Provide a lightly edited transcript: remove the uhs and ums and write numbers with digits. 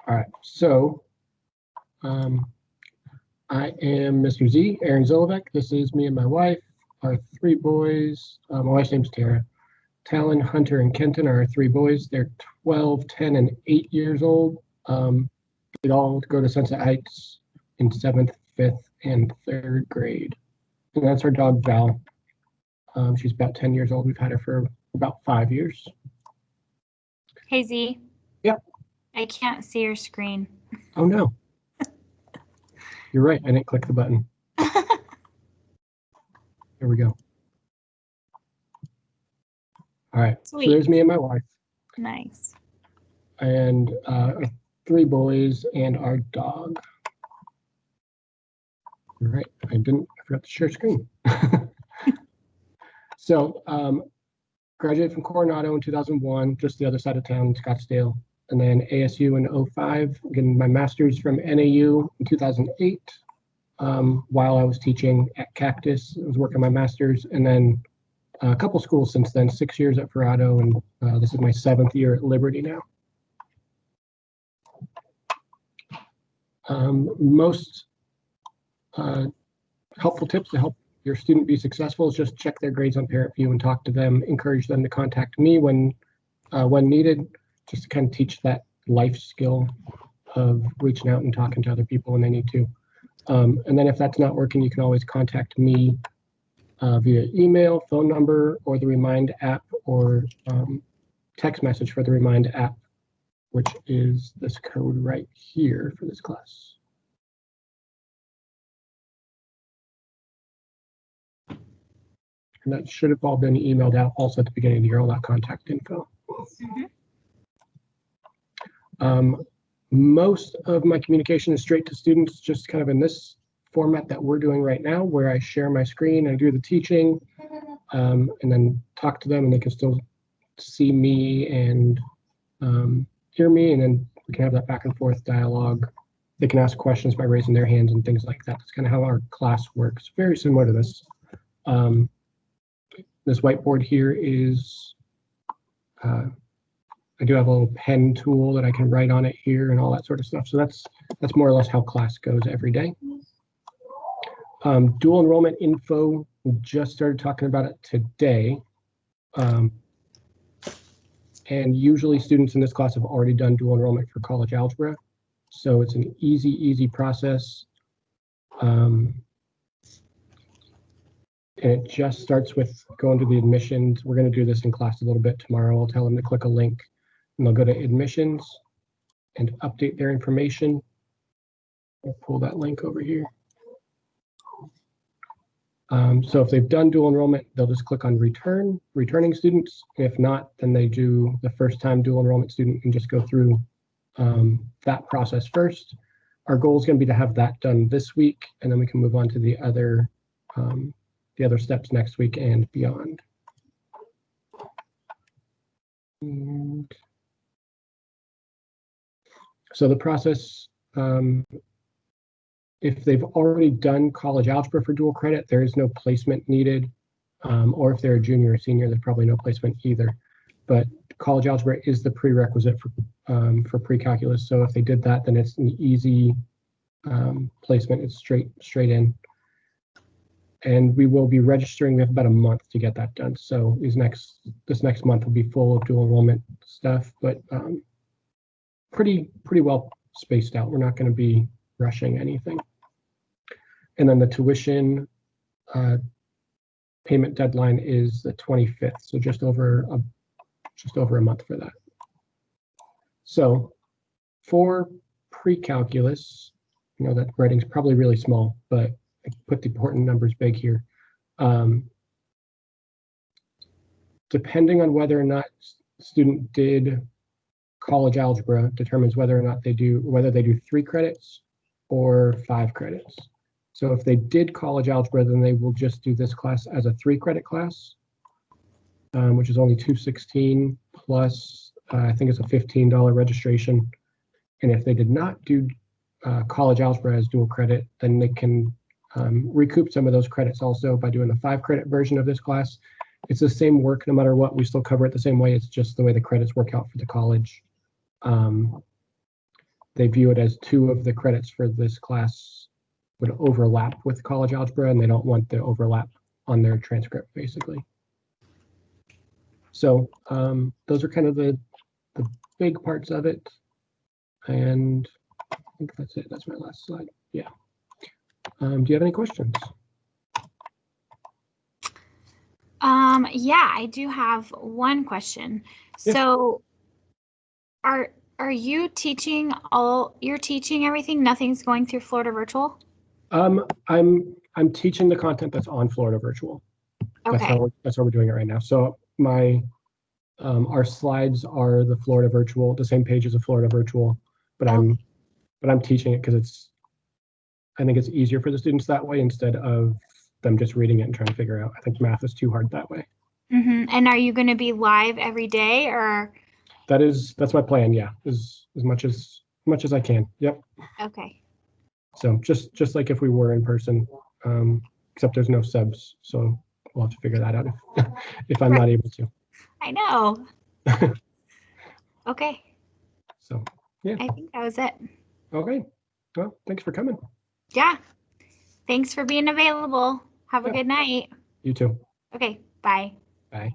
All right, so I am Mr. Z, Aaron Zsilavec. This is me and my wife, our three boys. My wife's name's Tara. Talon, Hunter, and Kenton are our three boys. They're 12, 10, and 8 years old. They all go to Sunset Heights in 7th, 5th, and 3rd grade. And that's our dog, Val. She's about 10 years old. We've had her for about 5 years. Hey, Z. Yeah. I can't see your screen. Oh, no. You're right. I didn't click the button. Here we go. All right. Sweet. So there's me and my wife. Nice. And our three boys and our dog. All right. I forgot to share screen. So graduated from Coronado in 2001, just the other side of town, Scottsdale. And then ASU in 2005, getting my master's from NAU in 2008. While I was teaching at Cactus, I was working my master's, and then a couple schools since then, 6 years at Verrado, and this is my 7th year at Liberty now. Most helpful tips to help your student be successful is just check their grades on Parent View and talk to them, encourage them to contact me when needed, just to kind of teach that life skill of reaching out and talking to other people when they need to. And then if that's not working, you can always contact me via email, phone number, or the Remind app, or text message for the Remind app, which is this code right here for this class. And that should have all been emailed out also at the beginning of the year, all that contact info. Most of my communication is straight to students, just kind of in this format that we're doing right now, where I share my screen, I do the teaching, and then talk to them, and they can still see me and hear me, and then we can have that back and forth dialogue. They can ask questions by raising their hands and things like that. That's kind of how our class works. Very similar to this. This whiteboard here is, I do have a little pen tool that I can write on it here and all that sort of stuff. So that's more or less how class goes every day. Dual enrollment info, we just started talking about it today. And usually students in this class have already done dual enrollment for college algebra. So it's an easy process. And it just starts with going to the admissions. We're going to do this in class a little bit tomorrow. I'll tell them to click a link, and they'll go to admissions and update their information. I'll pull that link over here. So if they've done dual enrollment, they'll just click on returning students. If not, then they do the first time dual enrollment student and just go through that process first. Our goal is going to be to have that done this week, and then we can move on to the other steps next week and beyond. And so the process, if they've already done college algebra for dual credit, there is no placement needed. Or if they're a junior or senior, there's probably no placement either. But college algebra is the prerequisite for pre-calculus. So if they did that, then it's an easy placement. It's straight in. And we will be registering. We have about a month to get that done. So this next month will be full of dual enrollment stuff, but pretty well spaced out. We're not going to be rushing anything. And then the tuition payment deadline is the 25th, so just over a month for that. So for pre-calculus, you know that writing's probably really small, but I put the important numbers big here. Depending on whether or not the student did college algebra determines whether or not they do 3 credits or 5 credits. So if they did college algebra, then they will just do this class as a 3-credit class, which is only $216 plus I think it's a $15 registration. And if they did not do college algebra as dual credit, then they can recoup some of those credits also by doing the 5-credit version of this class. It's the same work no matter what. We still cover it the same way. It's just the way the credits work out for the college. they view it as 2 of the credits for this class would overlap with college algebra, and they don't want the overlap on their transcript, basically. So those are kind of the big parts of it. And I think that's it. That's my last slide. Yeah. Do you have any questions? Yeah, I do have one question. Yeah. So are you teaching you're teaching everything? Nothing's going through Florida Virtual? I'm teaching the content that's on Florida Virtual. Okay. That's how we're doing it right now. So our slides are the same page as a Florida Virtual, but I'm teaching it because I think it's easier for the students that way instead of them just reading it and trying to figure out. I think math is too hard that way. And are you going to be live every day, or? That's my plan. Yeah, as much as I can. Yep. Okay. So just like if we were in person, except there's no subs, so we'll have to figure that out if I'm not able to. I know. Okay. So yeah. I think that was it. Okay. Well, thanks for coming. Yeah. Thanks for being available. Have a good night. You too. Okay. Bye. Bye.